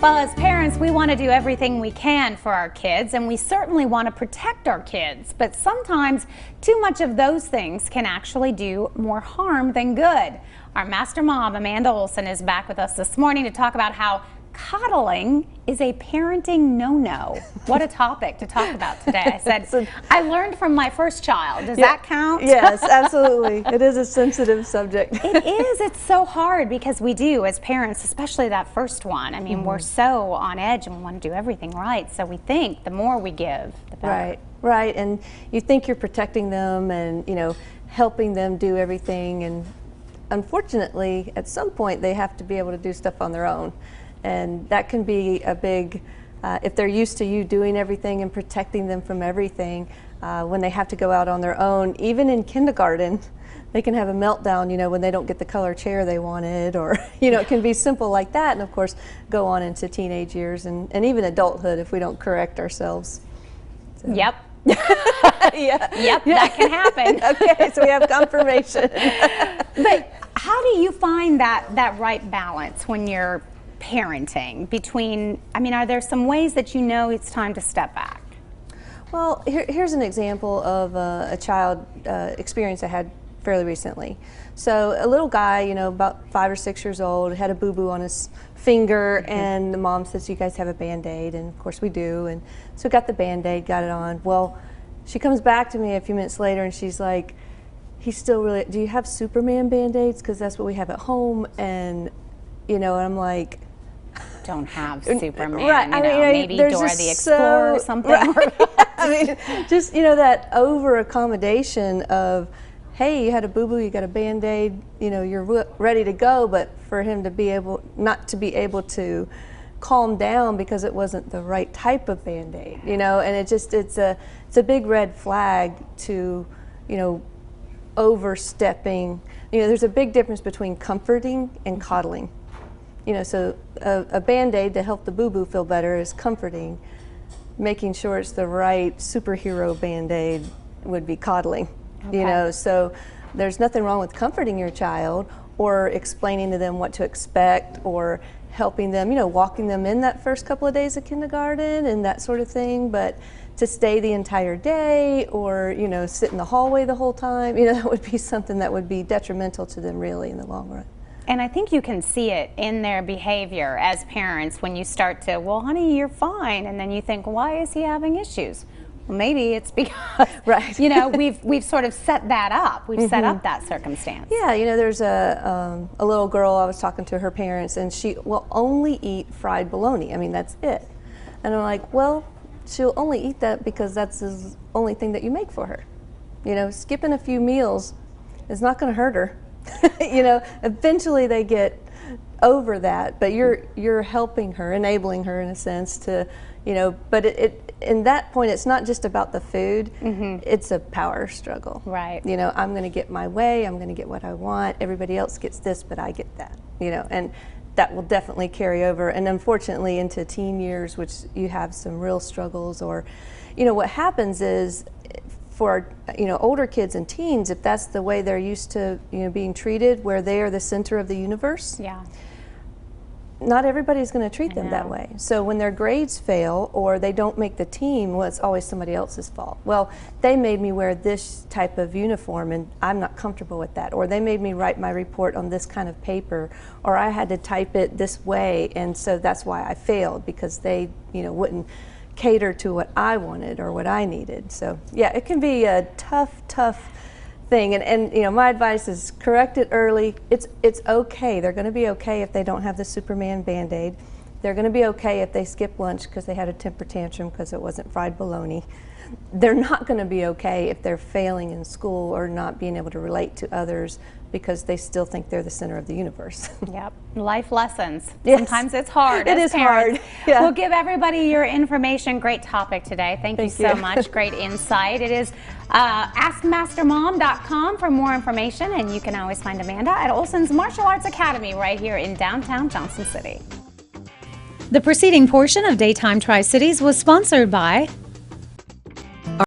Well, as parents, we want to do everything we can for our kids, and we certainly want to protect our kids. But sometimes too much of those things can actually do more harm than good. Our master mom, Amanda Olson, is back with us this morning to talk about how coddling is a parenting no-no. What a topic to talk about today. I said, I learned from my first child. Does that count? Yes, absolutely. It is a sensitive subject. It is. It's so hard because we do, as parents, especially that first one. I mean, we're so on edge and we want to do everything right. So we think the more we give, the better. Right, right. And you think you're protecting them and, helping them do everything. And unfortunately, at some point, they have to be able to do stuff on their own. And that can be a big, if they're used to you doing everything and protecting them from everything, when they have to go out on their own, even in kindergarten, they can have a meltdown, when they don't get the color chair they wanted, or, it can be simple like that, and of course, go on into teenage years and even adulthood if we don't correct ourselves. So. Yep. Yeah. Yep, that can happen. Okay, so we have confirmation. But how do you find that right balance when you're parenting between, are there some ways that it's time to step back? Well, here's an example of a child experience I had fairly recently. So a little guy, about 5 or 6 years old, had a boo-boo on his finger, and the mom says, you guys have a Band-Aid? And of course we do. And so we got the Band-Aid, got it on. Well, she comes back to me a few minutes later and she's like, he's still really, do you have Superman Band-Aids? Because that's what we have at home. And, and I'm like, don't have Superman, right. Maybe Dora the Explorer or something. Right. Just, that over-accommodation of, hey, you had a boo-boo, you got a Band-Aid, you're ready to go, but for him to not to be able to calm down because it wasn't the right type of Band-Aid, and it's a big red flag to, overstepping. There's a big difference between comforting and coddling. So a Band-Aid to help the boo-boo feel better is comforting. Making sure it's the right superhero Band-Aid would be coddling. Okay. So there's nothing wrong with comforting your child or explaining to them what to expect or helping them, walking them in that first couple of days of kindergarten and that sort of thing. But to stay the entire day or, sit in the hallway the whole time, that would be something that would be detrimental to them really in the long run. And I think you can see it in their behavior as parents when you start to, well, honey, you're fine. And then you think, why is he having issues? Well, maybe it's because, right. we've sort of set that up. We've set up that circumstance. Yeah, there's a little girl, I was talking to her parents, and she will only eat fried bologna. That's it. And I'm like, well, she'll only eat that because that's the only thing that you make for her. Skipping a few meals is not going to hurt her. Eventually they get over that, but you're helping her, enabling her in a sense to, but in that point it's not just about the food, it's a power struggle. Right. I'm going to get my way, I'm going to get what I want, everybody else gets this, but I get that, and that will definitely carry over, and unfortunately into teen years, which you have some real struggles, or, what happens is, for older kids and teens, if that's the way they're used to being treated, where they are the center of the universe, not everybody's going to treat them that way. So when their grades fail or they don't make the team, well, it's always somebody else's fault. Well, they made me wear this type of uniform and I'm not comfortable with that, or they made me write my report on this kind of paper, or I had to type it this way, and so that's why I failed, because they wouldn't cater to what I wanted or what I needed. So yeah, it can be a tough thing, and my advice is correct it early. It's okay. They're going to be okay if they don't have the Superman Band-Aid. They're going to be okay if they skip lunch because they had a temper tantrum because it wasn't fried bologna. They're not going to be okay if they're failing in school or not being able to relate to others because they still think they're the center of the universe. Yep, life lessons. Yes. Sometimes it's hard. It is parents. hard. Yeah. We'll give everybody your information. Great topic today. Thank you so much. Great insight. It is askmastermom.com for more information, and you can always find Amanda at Olson's Martial Arts Academy right here in downtown Johnson City. The preceding portion of Daytime Tri-Cities was sponsored by